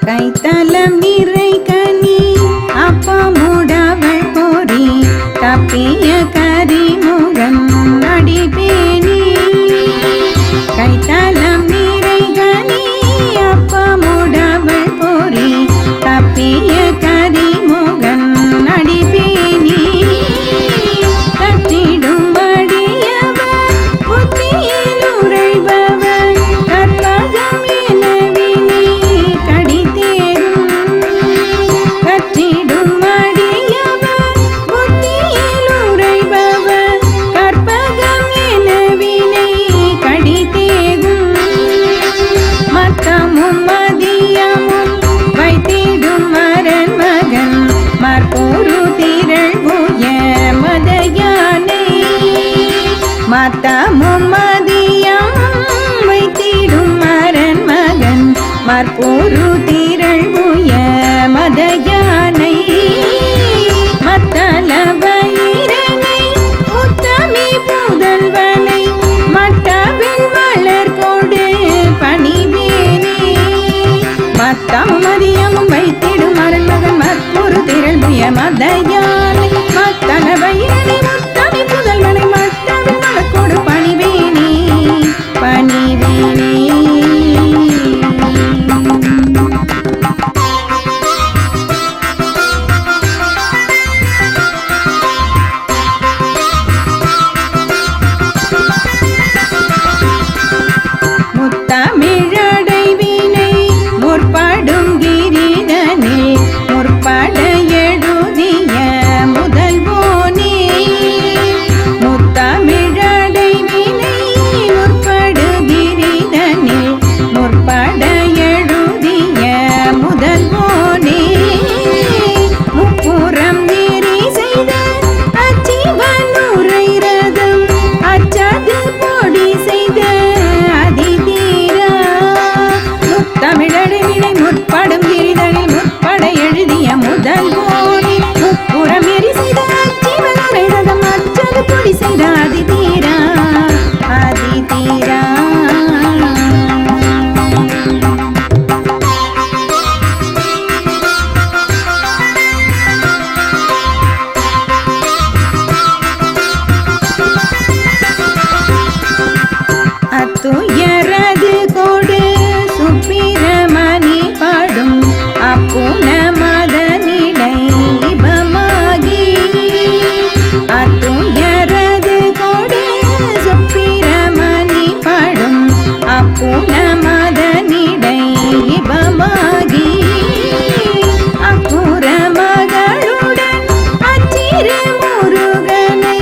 கைத்தலம் நிறை கனி அப்பமுடவள் பொறி தப்பிய கரிமுகன் அடிபேணி. கைத்தலம் நிறை கனி அப்பமுடவள் பொறி தப்பிய கரிமுகன் அடிபேணி. கற்றிடும் அடியவர் புத்தியில் உரைபவர் கற்பகம் எனவினை கடிதேறும். கற்றிடும் அடியவர் புத்தியில் உரைபவர் கற்பகம் எனவினை கடிதேறும். மத்தமும் மதியமும் வைத்திடும் மரன் மகன் மற்பொரு திரள் உய மத யானை. மத்தமும் மதியமும் வைத்திடும் மரன் மகன் மற்பொரு திரள் உய மத யானை. மத்தள வயிரனை முத்தமி புதல்வனை மட்டவில் மலர் கொடு பணிவேனே. மத்தமும் மதியமும் வைத்திடும் மரன் மகன் மற்பொரு திரள் உய மத யானை. மத்தள வயிரனை முத்தமி புதல்வனை மட்டவில் மலர் கொடு பணிவேனே பணிவேனே. முத்தமிழடைவினை முற்படும் கிரிதனில் முற்பட எழுதிய முதல்வோனே. முத்தமிழடைவினை முற்படு கிரிதனில் முற்பட எழுதிய முதல்வோனே. முப்புறம் நீரி செய்த அச்சிவனுரை ரதம் அச்சது பொடி செய்த அதிதீரா. முத்தமிழடைவினை முற்படும் கிரிதனில் முற்பட எழுதிய முதல்வோனே. முப்புறம் எரி செய்த அச்சிவனுரை ரதம் அச்சது பொடி செய்த அதிதீரா அதிதீரா. அத்துயரது கொடு சுப்பிரமணி பாடும் அப்புன மதனிடை இபமாகி. அத்துயரது கொடு சுப்பிரமணி பாடும் அப்புன மதனிடை இபமாகி. அப்புற மகளுடன் அச்சிறு முருகனை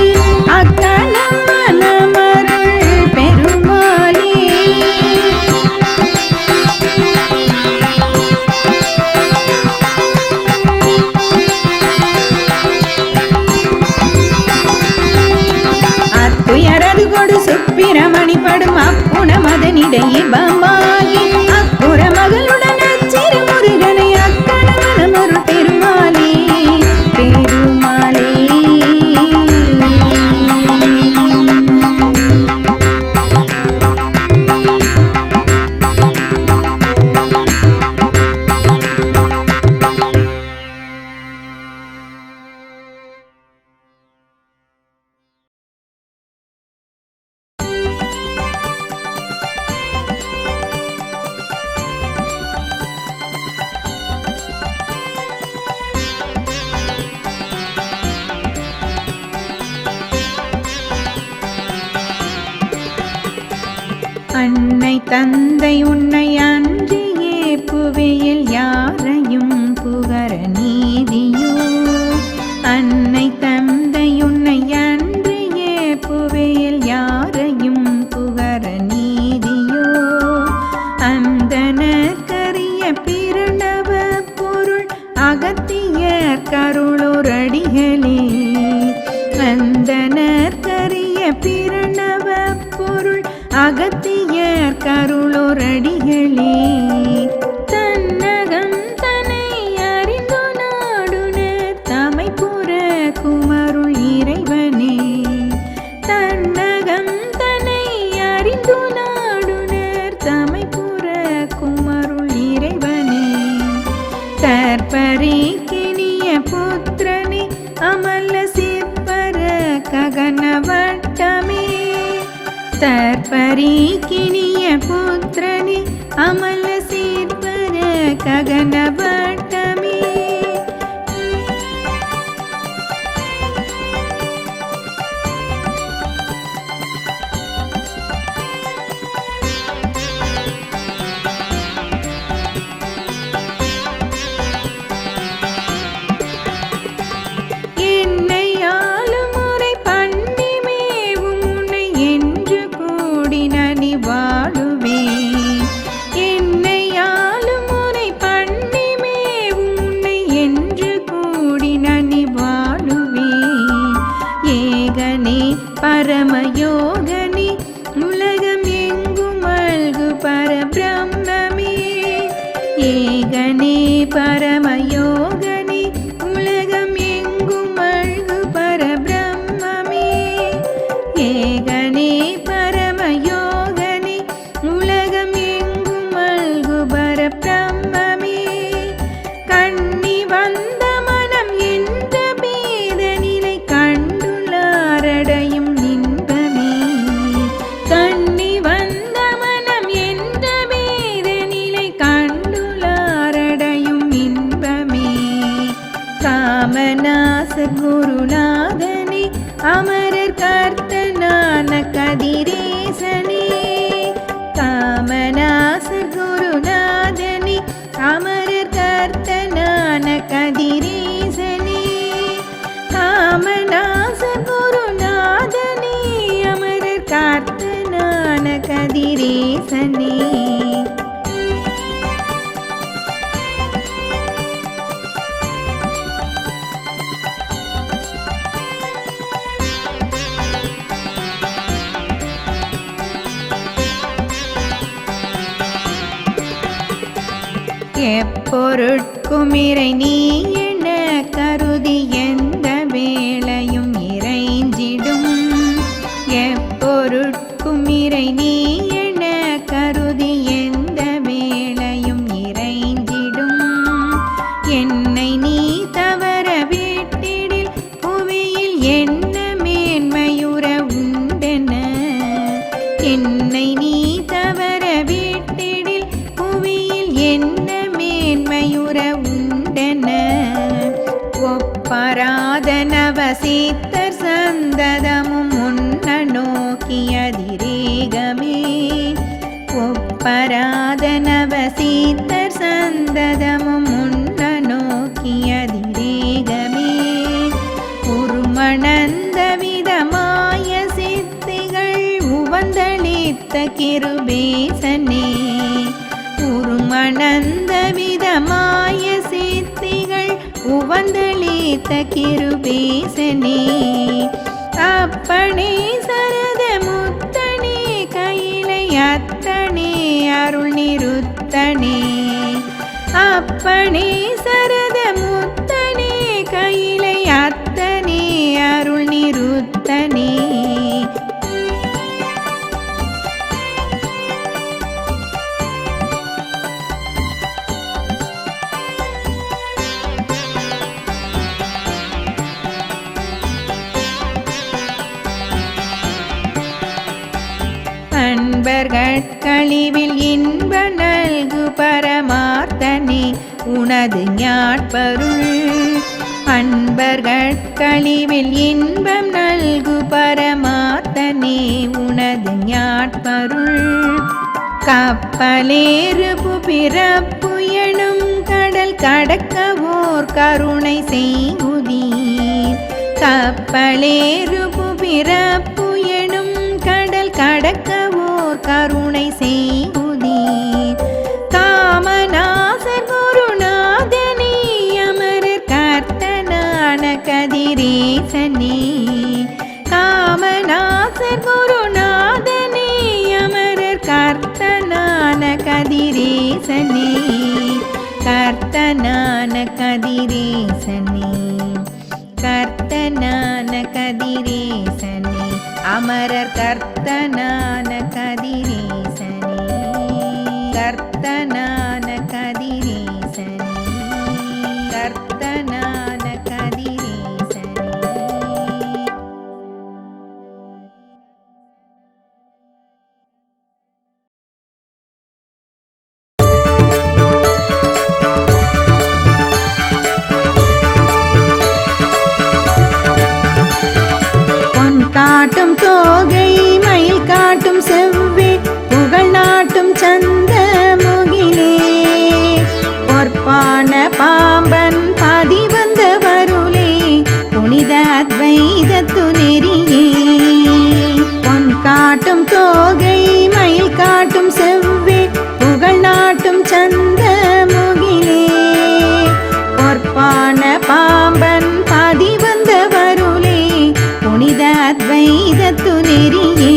அக்கணம் மனமருள் பெருமாளே. அத்துயரது கொடு சுப்பிரமணி படும் அப்புன மதனிடையே பமாகி. அப்புற மகளுடன் அச்சிறு முருகனை அக்கணம் மனமருள் பெருமாளே பெருமாளே. அன்னை தந்தை உன்னை அன்றியே புவியில் யாரையும் புகர நீதியோ. அன்னை தந்தை உன்னை அன்றியே புவியில் யாரையும் புகர நீதியோ. அந்தனக்கரிய பிரணவ பொருள் அகத்தியர் கருளோரடிகளே. அந்தனக்கரிய பிரணவ பொருள் அகத்தியர் கருளோரடிகளே. தன்னகம் தனை அறிந்து நாடுனர் தமைப்புற குமருள் இறைவனே. தன்னகம் தனை அறிந்து நாடுனர் தமைப்புற குமருள் இறைவனே. தற்பரிக்கினிய புத்திரனே அமல சிற்பர ககனவட்டமே தற்பரிக்கினிய புத்திரனே அமல சிற்பர ககனவட்டமே பரமயோகனே உலகம் எங்கும் அல்கு பரபிரம்மே ஏகனே பரமயோகனே உலகம் எங்கும் அல்கு பரபிரம்மே ஏகனே பரமயோகனே உலகம் எங்கும் அல்கு பரபிரம்மே கண்ணி வந்த மனம் என்ற பேத நிலை கண்டுள்ளாரடையும் குருநாதனே அமரர் கர்த்தனான கதிரேசனே காமநாசர் குருநாதனே அமரர் கர்த்தனான கதிரேசனே காமநாசர் குருநாதனே அமரர் கர்த்தனான கதிரேசனே எப்பொருட்கும் இறை நீ என கருதி எந்த வேளையும் இறைஞ்சிடும் எப்பொருட்கும் இறை நீ என கருதி எந்த வேளையும் இறைஞ்சிடும் என்னை நீ தவற விட்டிடில் புவியில் என்ன மேன்மையுற உண்டென என்னை நீ தவற விட்டிடில் புவியில் என்ன மேன்மையுற உண்டென ஒப்பராத நவசீத்தர் சந்ததமும் உன்ன நோக்கியதிரேகமே ஒப்பராத நவசீத்தர் சந்ததமும் உன்ன நோக்கியதிரேகமே உருமணந்த விதமாய சித்திகள் உவந்தளித்த கிருபேசனே உருமணந்த விதமாய சித்திகள் உவந்தளித்த கிருபேசனே அப்பனே சரத முத்தனே கையிலை அத்தனே அருள் நிறுத்தனே அப்பனே சரத முத்தனே கையிலை அத்தனே அருள் நிறுத்தனே அன்பர்கட்கழிவில் இன்ப நல்கு பரமார்த்தனே உனது ஞாட்பருள் அன்பர்கட்கழிவில் இன்பம் நல்கு பரமார்த்தனே உனது ஞாட்பருள் கப்பலேறு பிறப்பு எனும் கடல் கடக்கவோர் கருணை செய்குதீர் கப்பலேறு பிறப்பு எனும் கடல் கடக்கவோர் கருணை செய்குதீர் காமநாசர் குருநாதனே அமரர் கர்த்தனான கதிரேசனே காமநாசர் குருநாதனே அமரர் கர்த்தனான கதிரேசனே கர்த்தனான கதிரேசனே கர்த்தனான கதிரேசனே அமரர் கர்த்தனான கதிரேசனே கர்த்தனான கதிரேசனே கர்த்தனான கதிரேசனே. பொன் காட்டும் தோகை மயில் காட்டும் செவ்வே புகழ் நாட்டும் சந்த முகிலே பொற்பான பாம்பன் பாதி வந்த வருளே புனித அத்வைதத்து நெறியே. பொன் காட்டும் தோகை மயில் காட்டும் செவ்வே புகழ் நாட்டும் சந்த முகிலே பொற்பான பாம்பன் பாதி வந்த வருளே புனித அத்வைதத்து நெறியே.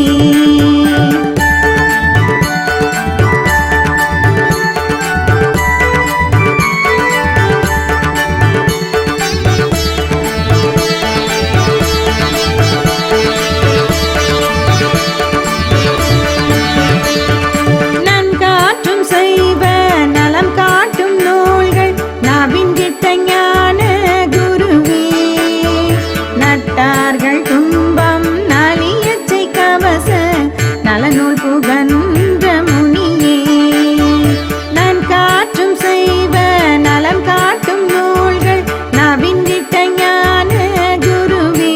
நன்காற்றும் செய்வ நலம் காட்டும் நூல்கள் நாவின் கிட்ட ஞான குருவே நட்டார்கள் துன்பம் நாளியச்சை கவச நலநூல் புகன்ற முனியே. நன்காற்றும் செய்வ நலம் காட்டும் நூல்கள் நாவின் கிட்ட ஞான குருவே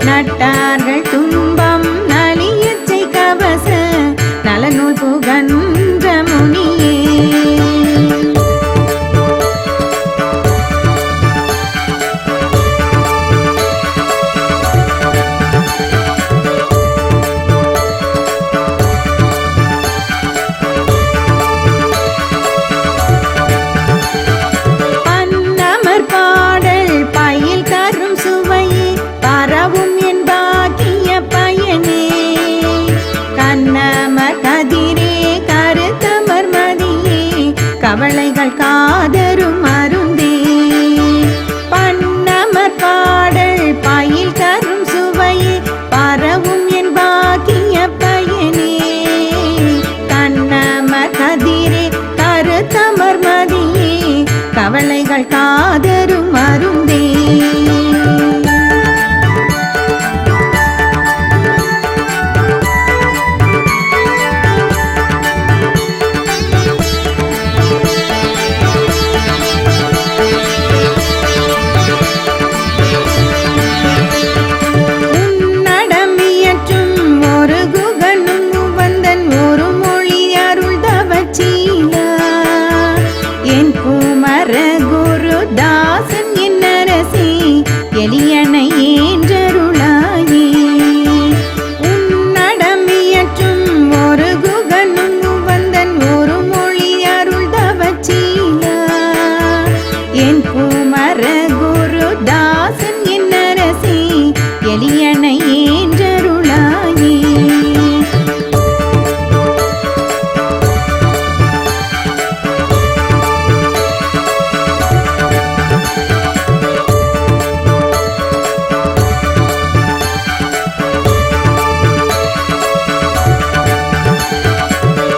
நட்டார்கள் துன்பம் நாளியச்சை கவச நலநூல் புகன்ற முனியே. பன்னமர் பாடல் பயில் தரும் சுவையே பரவும் என் பாக்கிய பயனே கண்ணமர் கதிரே கருத்தமர் மதியே கவலைகள் காதரும் அருந்தே. பன்னமர் பாடல் பயில் தரும் சுவையே பரவும் என் பாக்கிய பயனே கண்ணமர் கதிரே கருத்தமர் மதியே கவலைகள் காதரும் அருந்தே. உன்னடமியற்றும் ஒரு குகனும் உவந்தன் ஒரு மொழி அருள் தவச்சீலா என் குமர குரு தாசன் என் அரசி எளியனை ஏன்றருளாயே. உன்னடமியற்றும் ஒரு குகனும் உவந்தன் ஒரு மொழி அருள் தவச்சீலா என் குமர குரு தாசன் என் அரசி எளியனை ஏன்றருளாயே.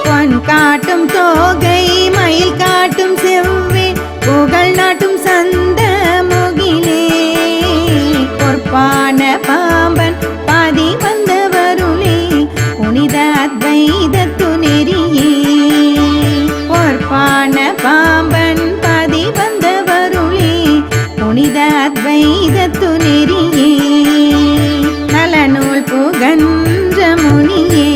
பொன் காட்டும் தோகை மயில் காட்டும் செவ்வே புகழ் நாட்டும் சந்த முகிலே பொற்பான பாம்பன் பாதி வந்த வருளே புனித அத்வைதத்து நெறியே. பொற்பான பாம்பன் பாதி வந்த வருளே புனித அத்வைதத்து நெறியே நலநூல் புகன்ற முனியே.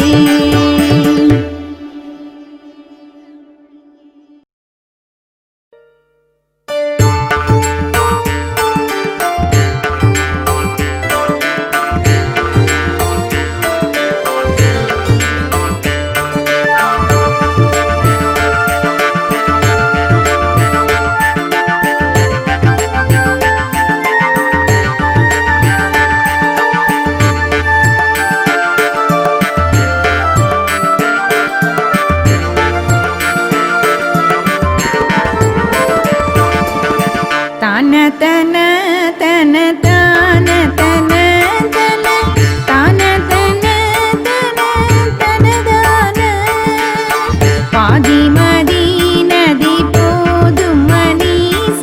ஆதிமதி நதி போதும் மணீச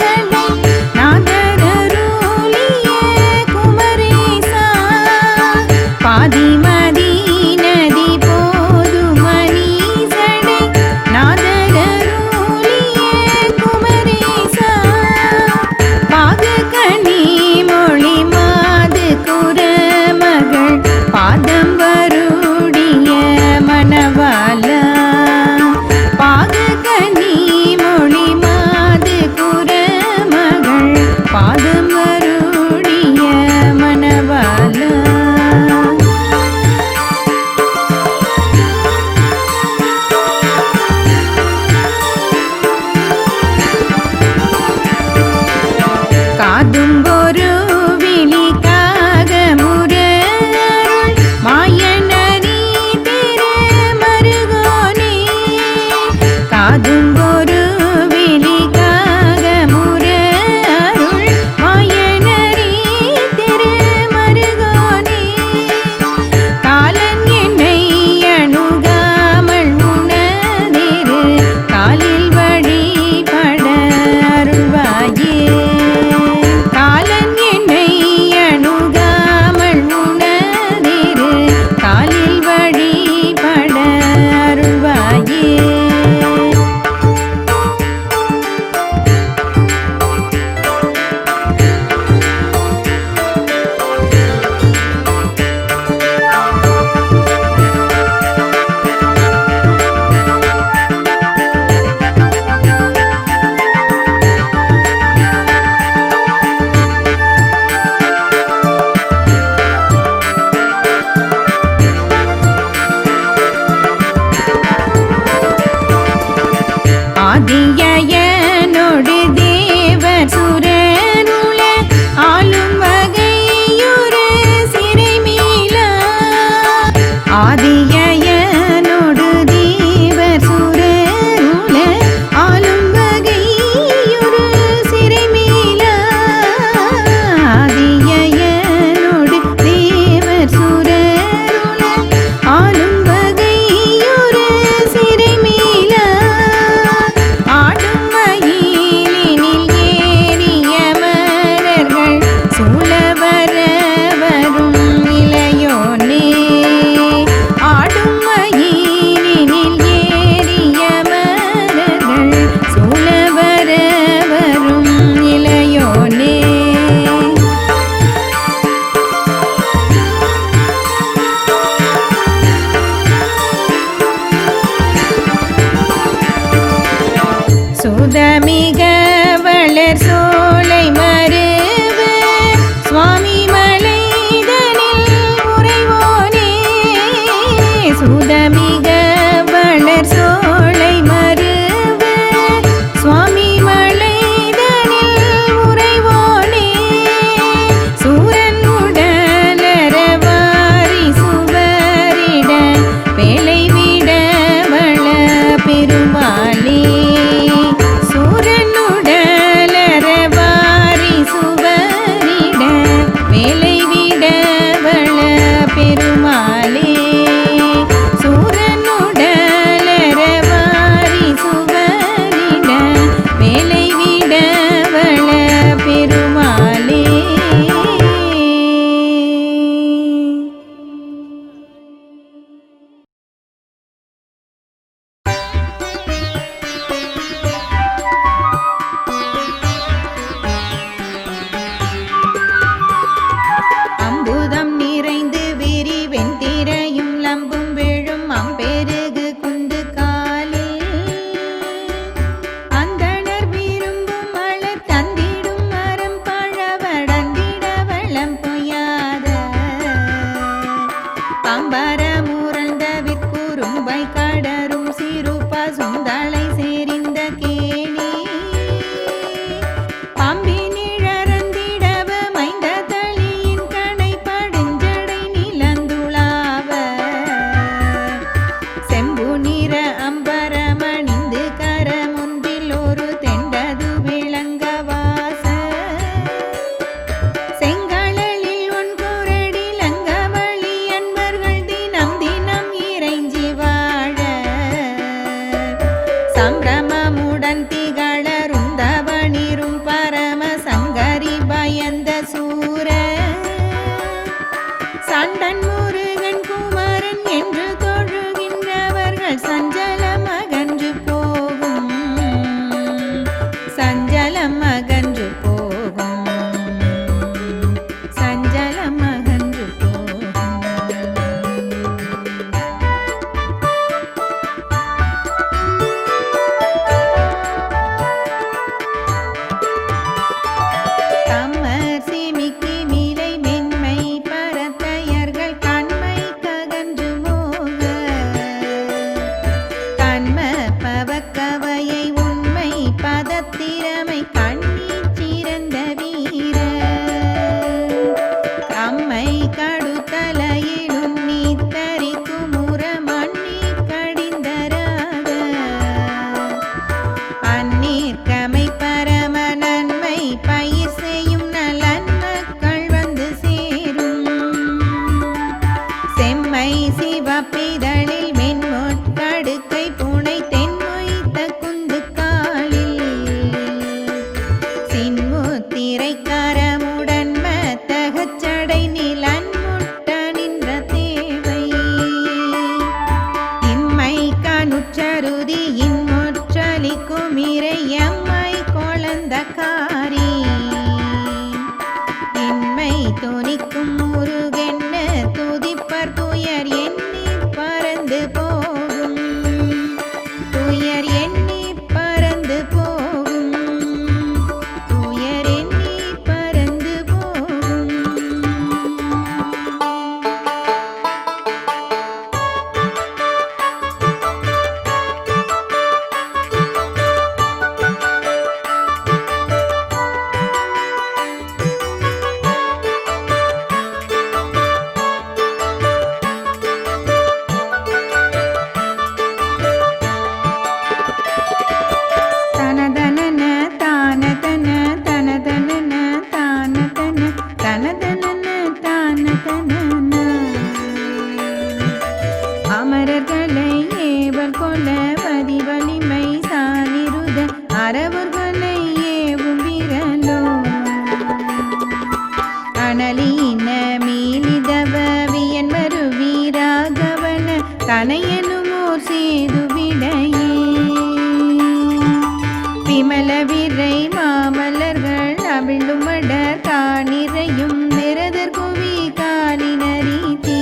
கள்ளுமடர் காணிறையும் நிரதர் குவி காலினரிதே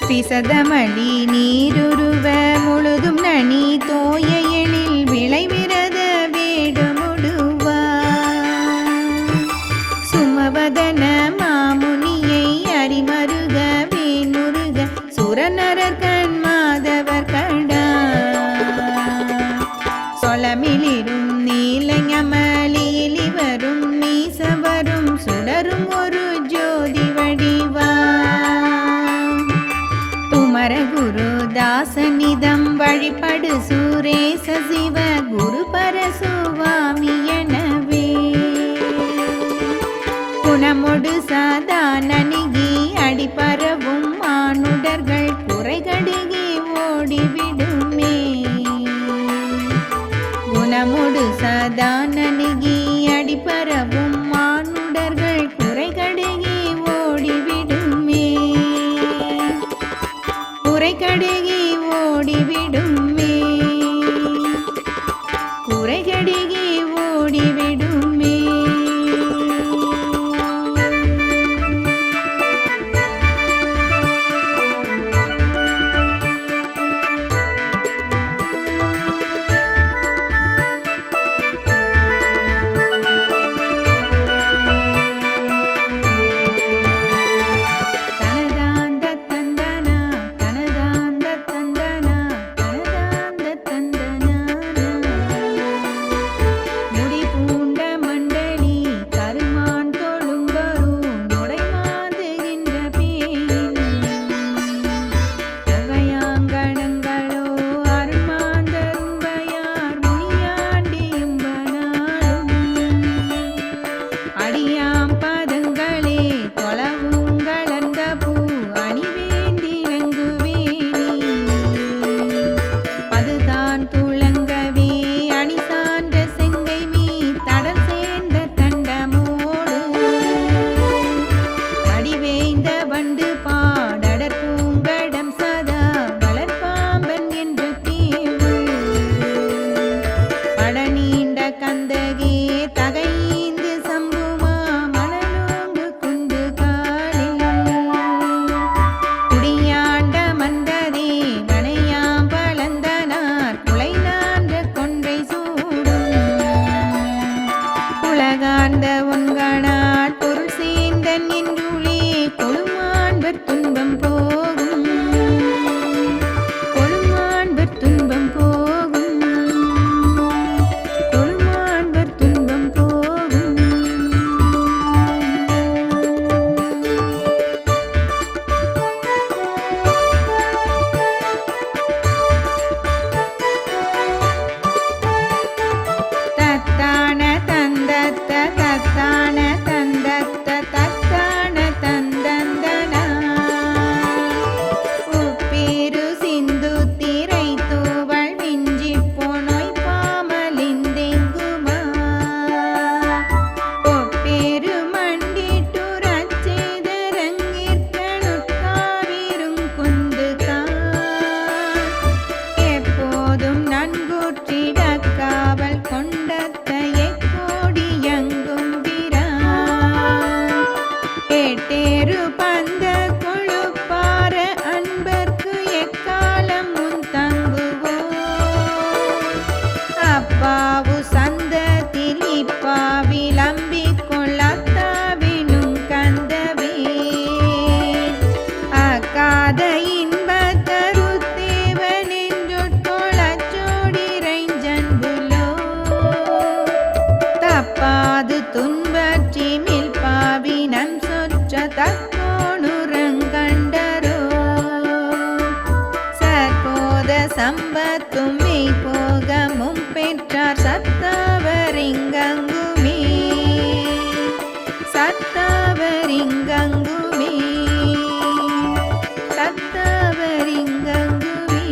பிசதமளி நீருருவ முழுதும் நனி தோய எழில் விளைவிரத வேடுமுடுவா சுமவதன மாமுனியை அரிமருக வேணுருக சுரநரர் கண் மாதவர் கடா சொலமிலிரும் நீலஞமலியில் வரும் மீசவரும் சுடரும் ஒரு ஜோதி வடிவா குரு தாசனிதம் வழிபடு சூரேச சிவ குரு பரசுவாமி எனவே குணமொடு சாதானனிகி அடிபரவும் மானுடர்கள் குறைகடுகி ஓடிவிடுமே குணமொடு சாதானனிகி அடிபரவும் மானுடர்கள் குறைகடுகி ஓடிவிடுமே குறைகடுகி ஓடிவிடுமே குறைகடுகி ஓடிவிடுமே சம்பத்தும் போகமும் பெற்றார் சத்தவரிங்கங்குமே சத்தவரிங்கங்குமே சத்தவரிங்கங்குமே.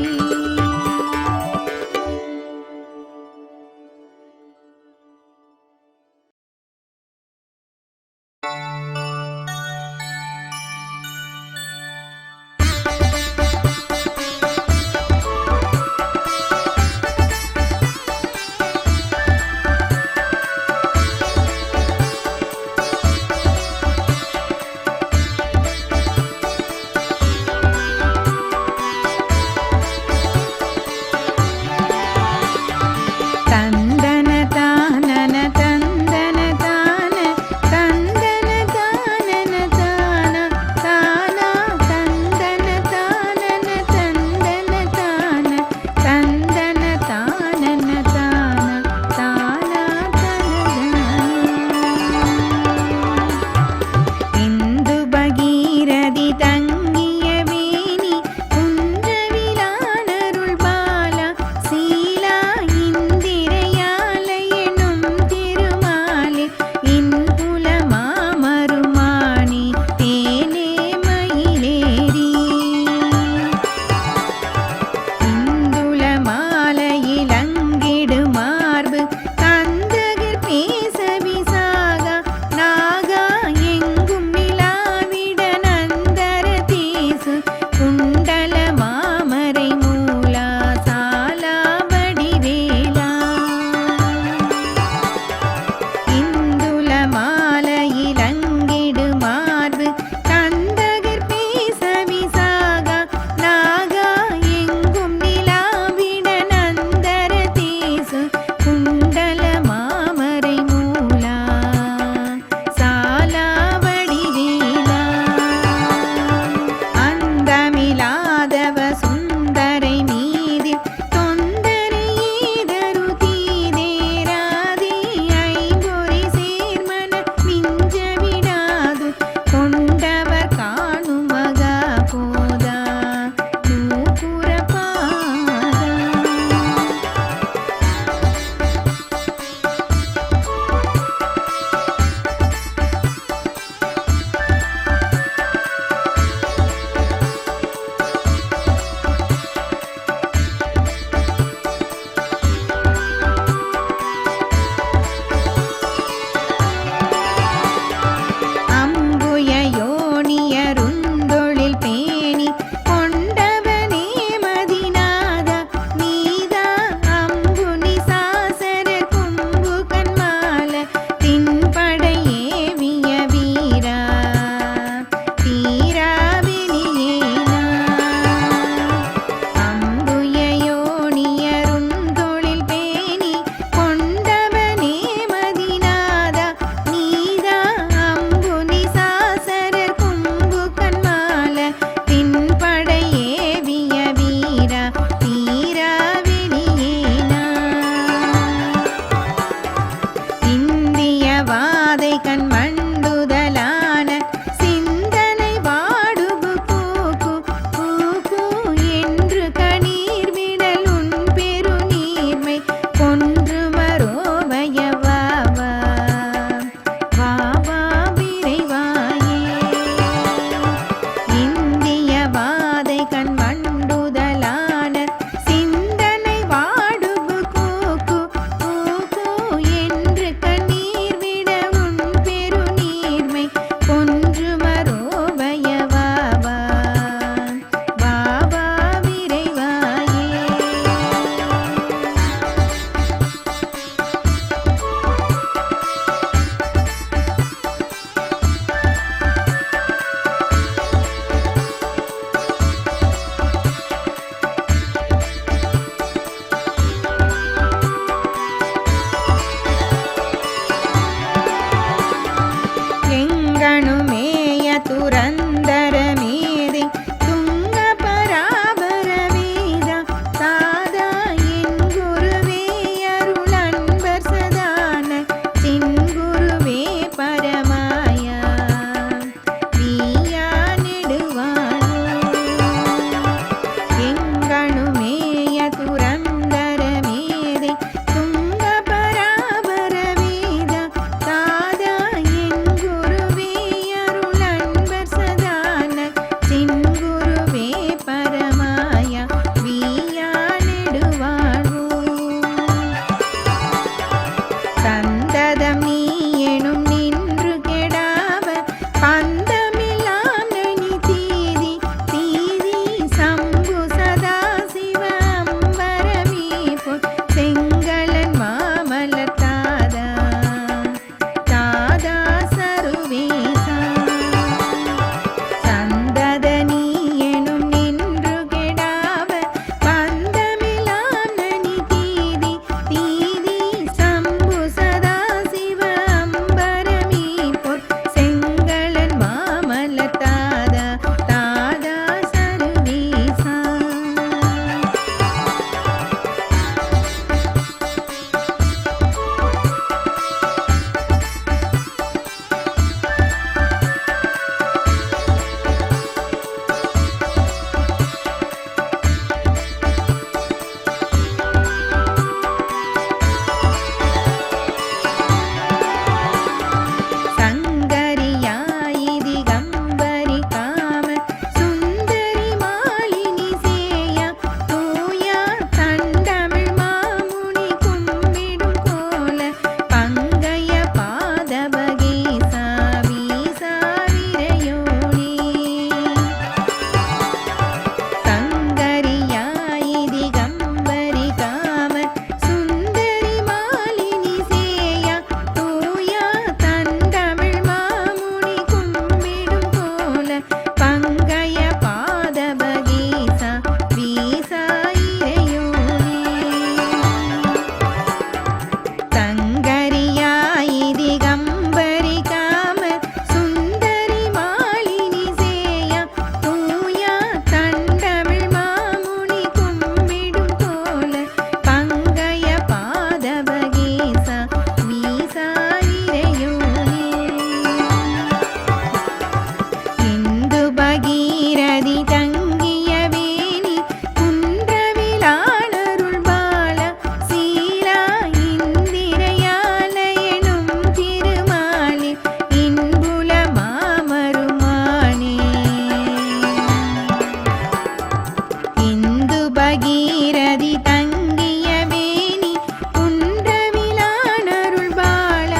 வாதை கண் மண்டுதலான சிந்தனை வாடுபு கூக்கு கூக்கு என்று கணீர் விடல் உன் பெரு நீர்மை கொன்று மரோவய வாவா வாவா விரைவாயே இந்திய வாதை கண் மண்டுதலான சிந்தனை வாடுபு கூக்கு கூக்கு என்று கண்ணீர் விட உன் பெரு நீர்மை கொன்று மரோவய வாவா வாவா விரைவாயே எங்கணுமேய துரந்தர மேதை துங்க பராபர வேதா தாதா என் குருவே அருள் அன்பர் சதான சின்குருவே பரமாயா நீயா நெடுவானோ எங்கணுமேய துரந்தர மேதை துங்க பராபர வேதா தாதா என் குருவே அருள் அன்பர் சதான சின்குருவே பரமாயா வீயா நெடுவாழ்வோ சந்ததம் நீ எனும் நின்று கெடாவ பந்தமில்லாம் நனி தீதி தீதி சம்பு சதா சிவ அம்பரமே பொன் செங்கலன் மாமலர் தாதா தாதா சருவேசா சந்தத நீ எனும் நின்று கெடாவ பந்தமில்லாம் நனி தீதி தீதி சம்பு சதா சிவ அம்பரமே பொன் செங்கலன் மாமலர் தாதா தாதா சருவேசா சங்கரியாயி திகம்பரி காம சுந்தரி மாலினி சேயா தூயா தண்டமிழ் மாமுனி கும்பிடும் கோல பங்கய பாதபகீசா வீசா விரையோனே சங்கரியாயி திகம்பரி காம சுந்தரி மாலினி சேயா தூயா தண்டமிழ் மாமுனி கும்பிடும் கோல பங்கய பாதபகீசா வீசா இறையோனே சங்கரியாயி திகம்பரி காம சுந்தரி மாலினி சேயா தூயா தண்டமிழ் மாமுனி கும்பிடும் கோல பங்கய பாதபகீசா வீசா இறையோனே இந்து பகீரதி தங்கிய வேணி குன்றவிலானருள் பால சீலா இந்திரயால எனும் திருமாலின் இன்புல மாமருமானே இந்து பகீரதி தங்கிய வேணி குன்றவிலானருள் பால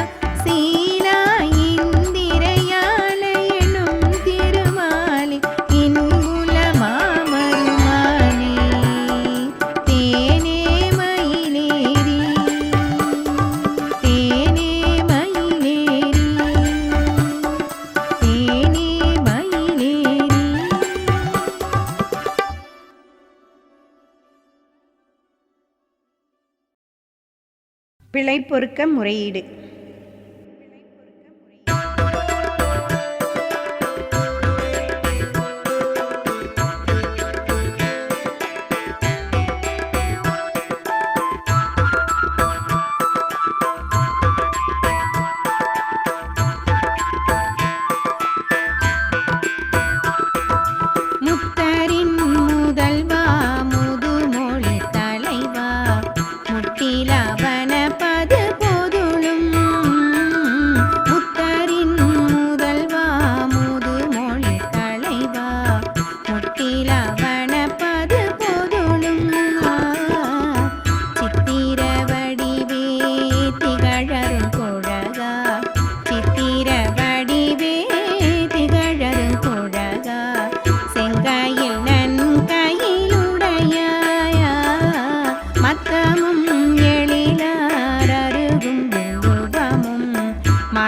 சீலா இந்திரயால எனும் திருமாலின் இன்புல மாமருமானே தேனே மயிலேறி தேனே மயிலேறி தேனே மயிலேறி பிழை பொறுக்க முறையீடு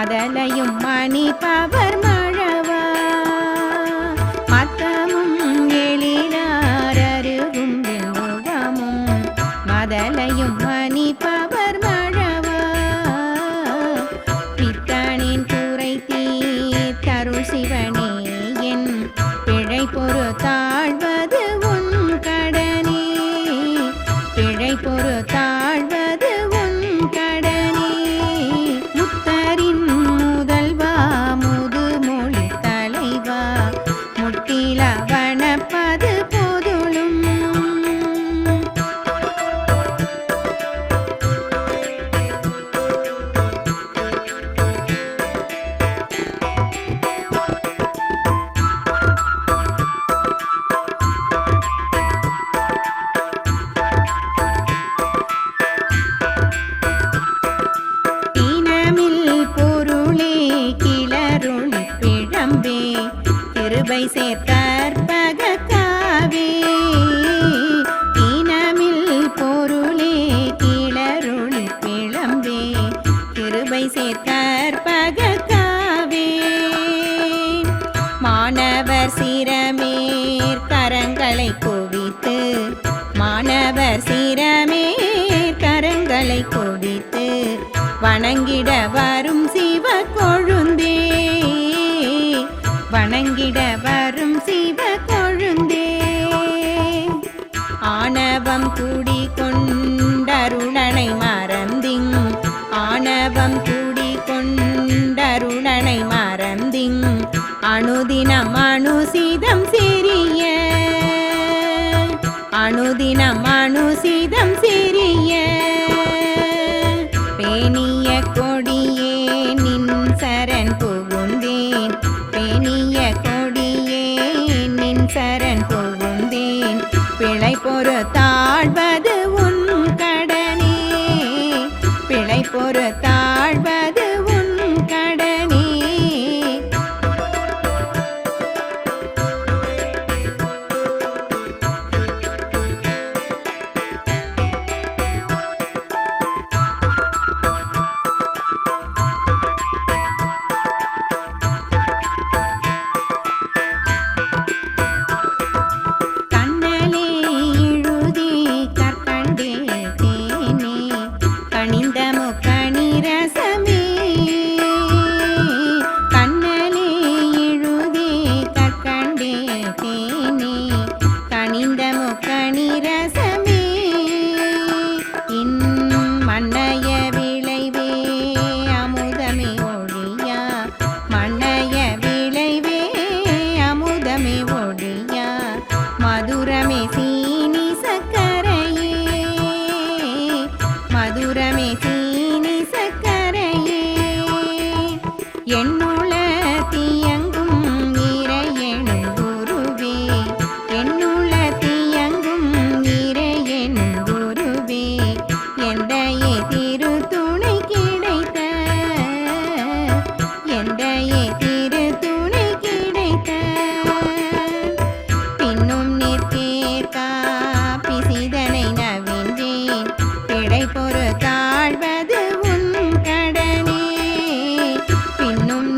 மதலையும் மணிப்பவர் மழவா மத்தமும் எழிலாரருகும் வெண்முகமும் மதலையும் மணிப்பவர் மழவா பித்தனின் குறை தீர்த்தருள் சிவனே என் பிழை பொறு தாழ்வது உன் கடனே பிழை பொறு தாழ்வது உன் கடனே முத்தரின் முதல்வா முதுமொழி தலைவா முட்டில வனப்பது போதுளும் கிருபை சேர்த்தற்பகக்காவே தீனமில் பொருளே கிளருளி பிளம்பே கிருபை சேர்த்தற்பகக்காவே மாணவர் சிரமேற் கரங்களை குவித்து மாணவர் சிரமேற் கரங்களை குவித்து வணங்கிட வரும் சிவ கொழுந்தே வணங்கிட வரும் சிவ கொழுந்தே ஆணவம் கூடி கொண்டருளனை மறந்திங் ஆணவம் கூடி கொண்டருளனை மறந்திங் அனுதினம் அனுசிதம் சிறிய அனுதினம் அனுசிதம் சிறிய பேணிய கொடியே நின் சரண் புகுந்தேன் பேணிய கொடியே நின் சரண் புகுந்தேன் பிழை பொறு தாழ்வது உன் கடனே பிழை பொறு தாழ்வது உன் கடனே என்னுள தீயங்கும் இறையெனும் குருவே என்னுள தீயங்கும் இறையெனும் குருவே எந்தையே திருத்துணை கிடைத்த எந்தையே திருத்துணை கிடைத்த பின்னும் நிற்கேற்கா பிசிதனை நவின்றேன் பிழை பொறு தாழ்வது உன் கடனே பின்னும்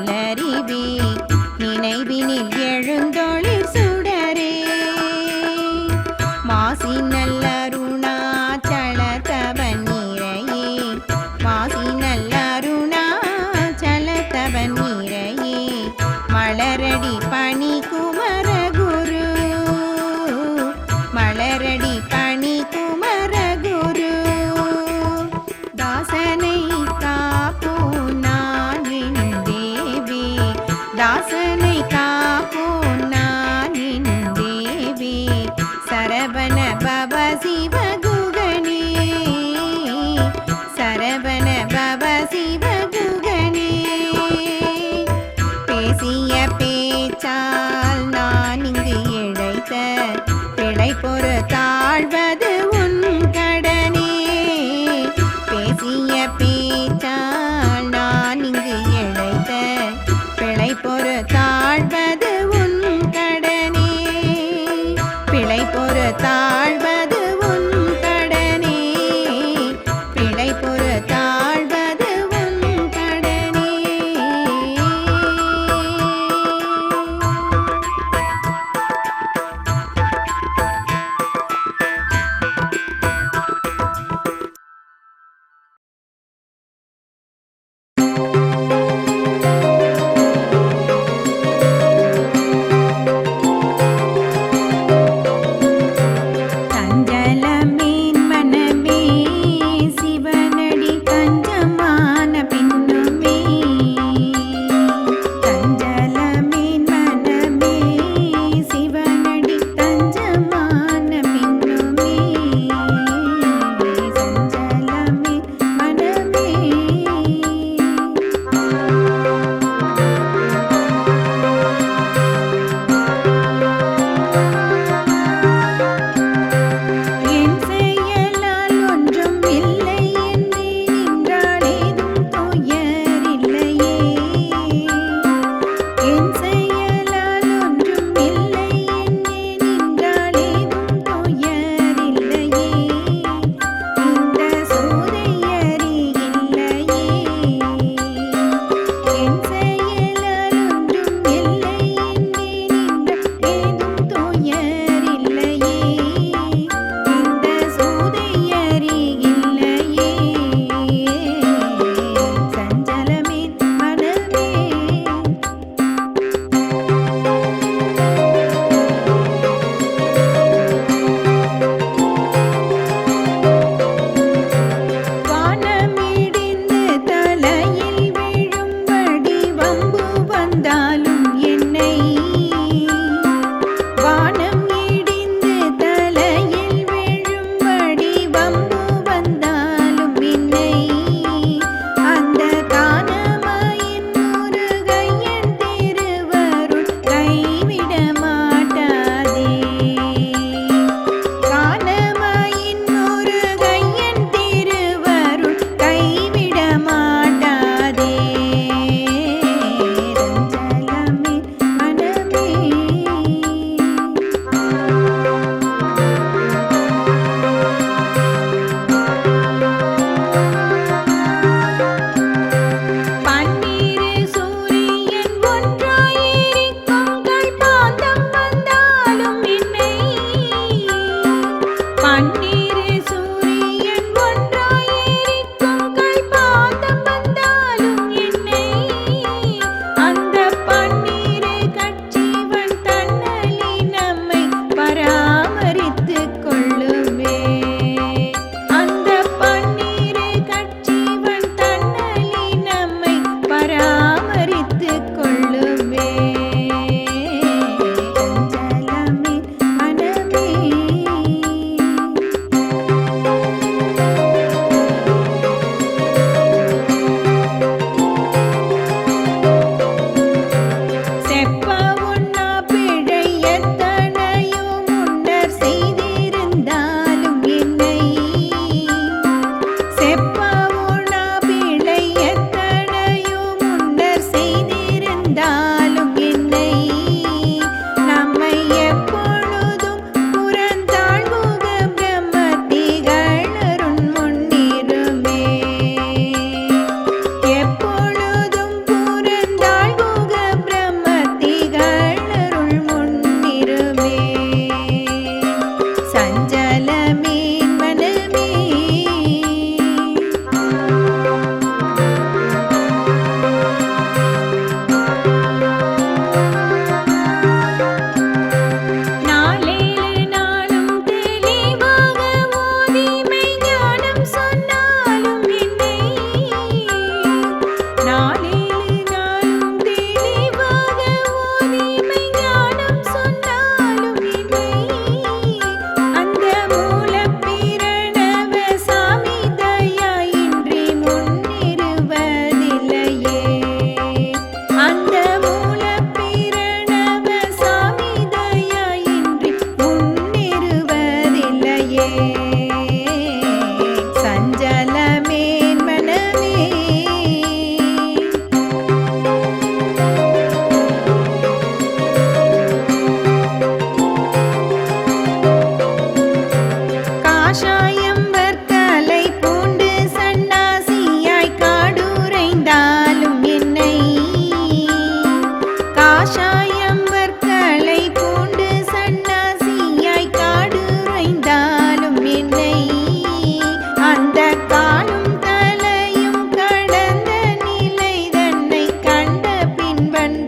நல்லறிவே நினைவினில் எழுந்தொளிர் சுடரே மாசி நல்லருணாச்சல தவநீரையே மாசி நல்லருணாச்சல தவநீரையே மலரடி பணி குமர குரு மலரடி பணி குமர குரு தாசனை காப்போ நான் என் தேவி தாசனை காப்போ நான் என் தேவி சரவண பவ சிவகுகனே சரவண பவ சிவகுகனே பேசிய பேச்சால் நான் இங்கு இழைத்த பிழை பொறு தாழ்வது உன் கடனே பேசிய பேச்சால் நான் இங்கு இழைத்த பிழை பொறு தாழ்வது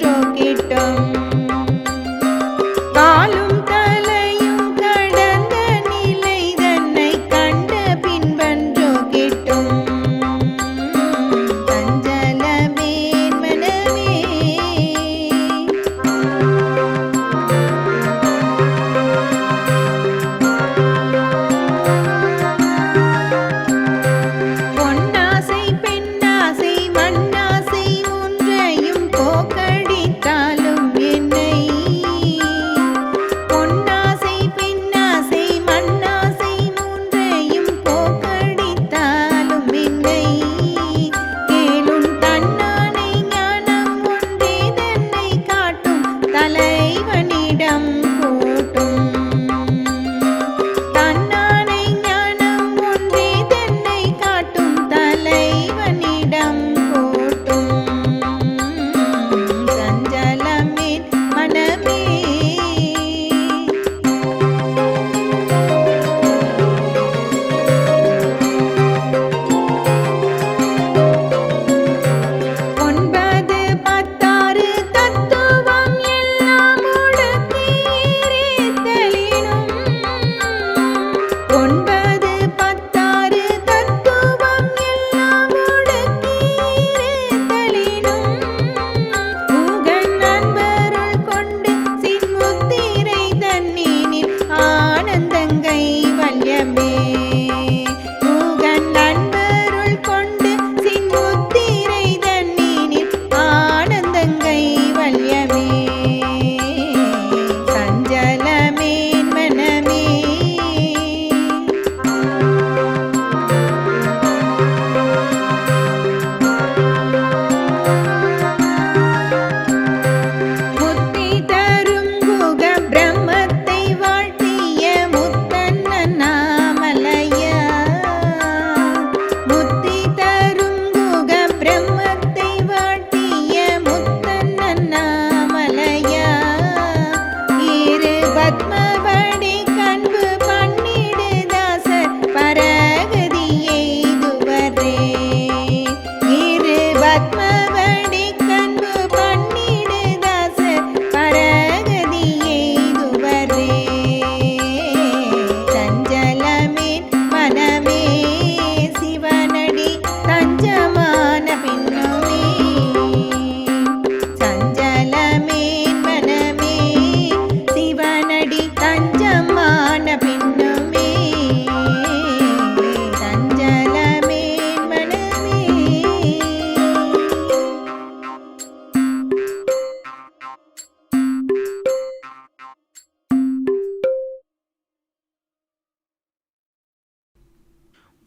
பின்பென்றோ கேட்டோம். காலும் தலையும் கடந்த நிலை தன்னை கண்ட பின்பென்றோ கேட்டோம். சஞ்சலமேன் மனமே பொன்னாசை பெண்ணாசை மண்ணாசை ஒன்றையும் போக்கடித்தாலும் என்னை. பொன்னாசை பெண்ணாசை மண்ணாசை மூன்றையும் போக்கடித்தாலும் என்னை. கேளும் தன்னானை ஞானம் ஒன்றே தன்னை காட்டும் தலைவனிடம் கூட்டும். தன்னானை ஞானம் ஒன்றே தன்னை காட்டும் தலைவனிடம் கூட்டும். சஞ்சலமேன் மனமே ஒன்பது பத்தாறு தத்துவம் எல்லாம் முடக்கீரித்தலினும். ஒன்பது பத்தாறு தத்துவம் எல்லாம் முடக்கீரித்தலினும். உகன் நண்பருள் கொண்டு சின்முத்திரை தன்னினில் ஆனந்தங்கை வல்யமே. உகன் நண்பருள் கொண்டு சின்முத்திரை தன்னினில் ஆனந்தங்கை வல்யமே. சஞ்சலமேன் மனமே முத்தி தரும் குக பிரம்மத்தை வாழ்த்திய முத்தன் அண்ணாமலையா. முத்தி தரும் குக பிரம்மத்தை வாழ்த்திய முத்தன் அண்ணாமலையா. இரு பத்மபடி கண்பு பண்ணிடு தாசர் பரகதி எய்துவரே. இரு பத்மபடி கண்பு பண்ணிடு தாசர் பரகதி எய்துவரே. சஞ்சலமேன் மனமே சிவனடி தஞ்சமான பின்னுமே. சஞ்சலமேன் மனமே சிவனடி தஞ்சமான பின்னுமே. சஞ்சலமேன் மனமே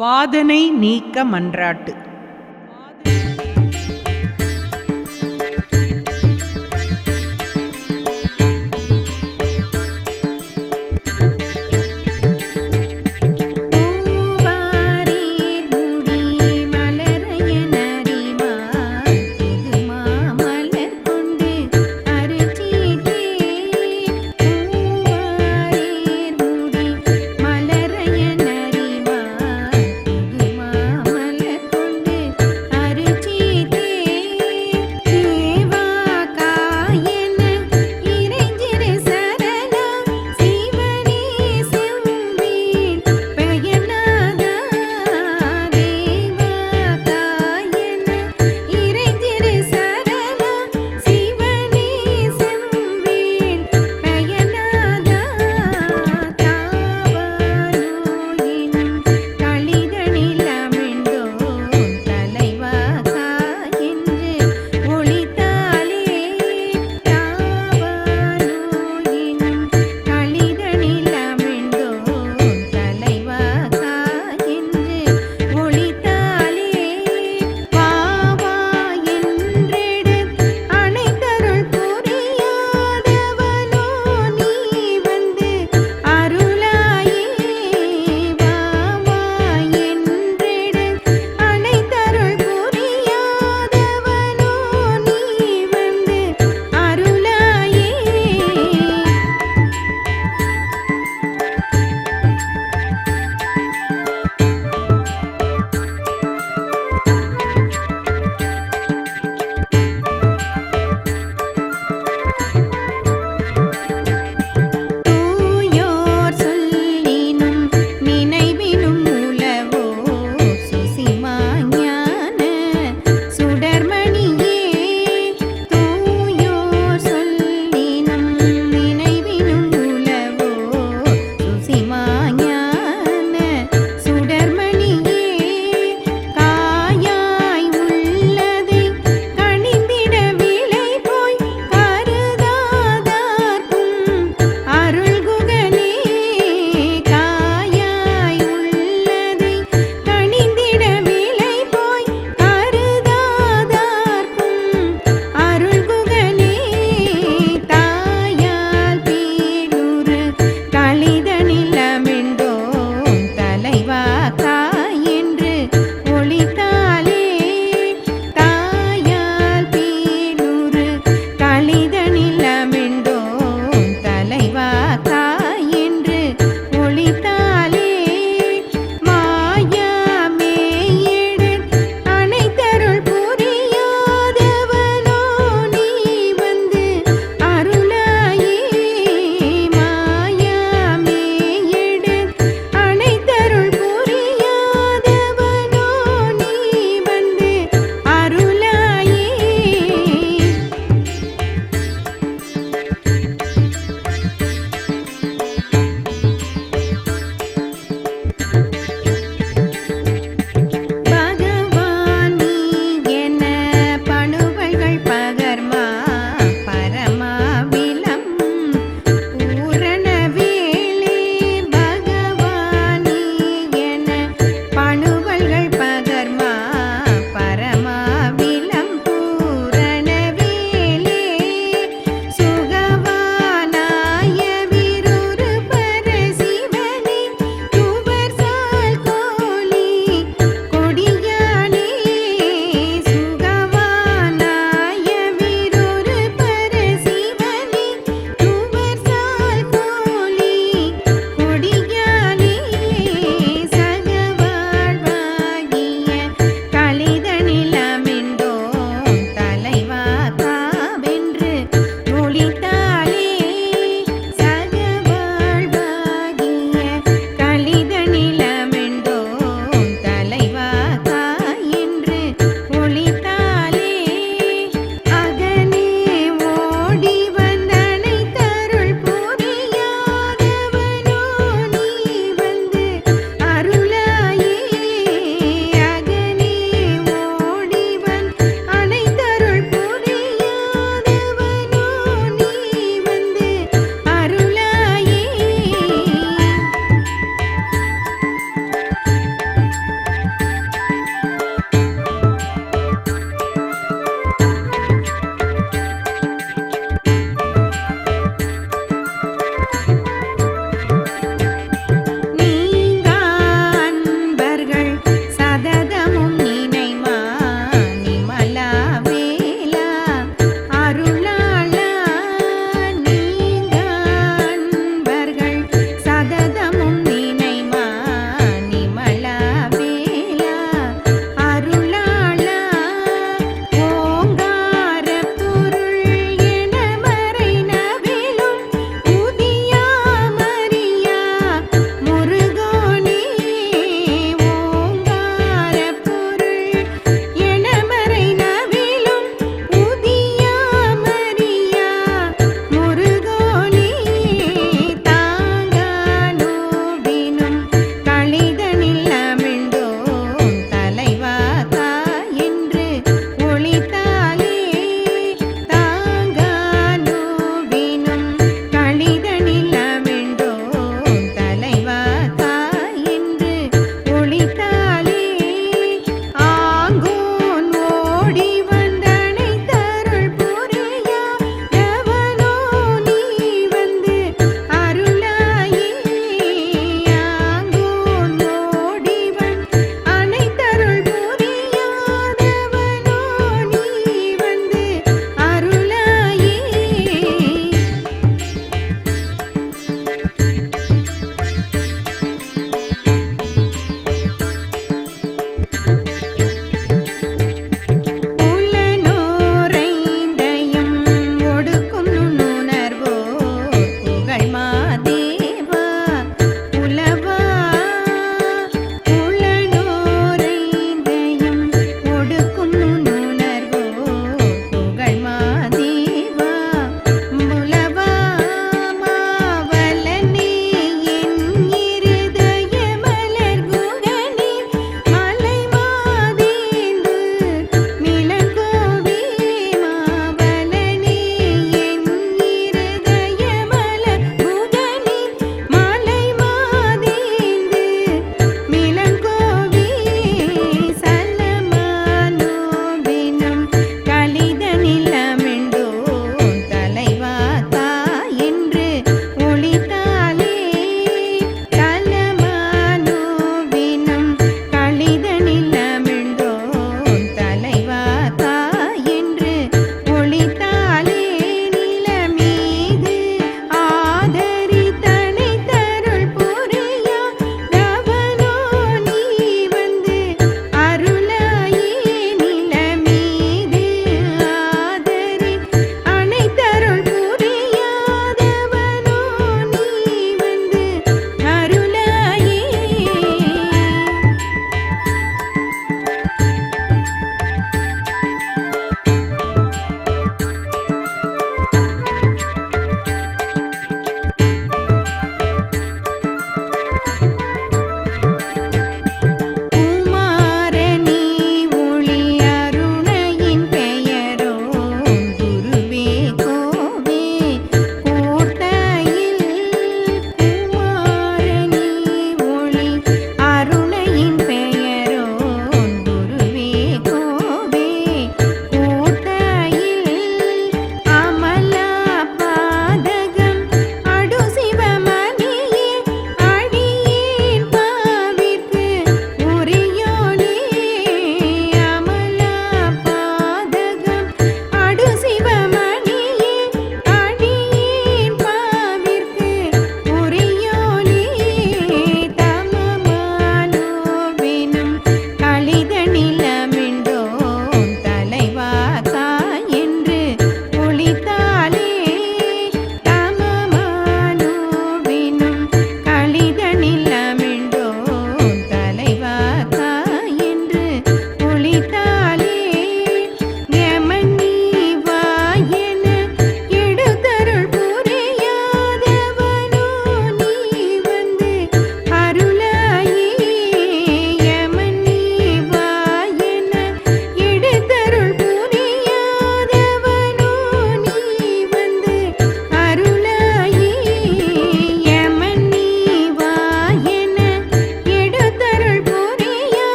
வாதனை நீக்க மன்றாட்டு.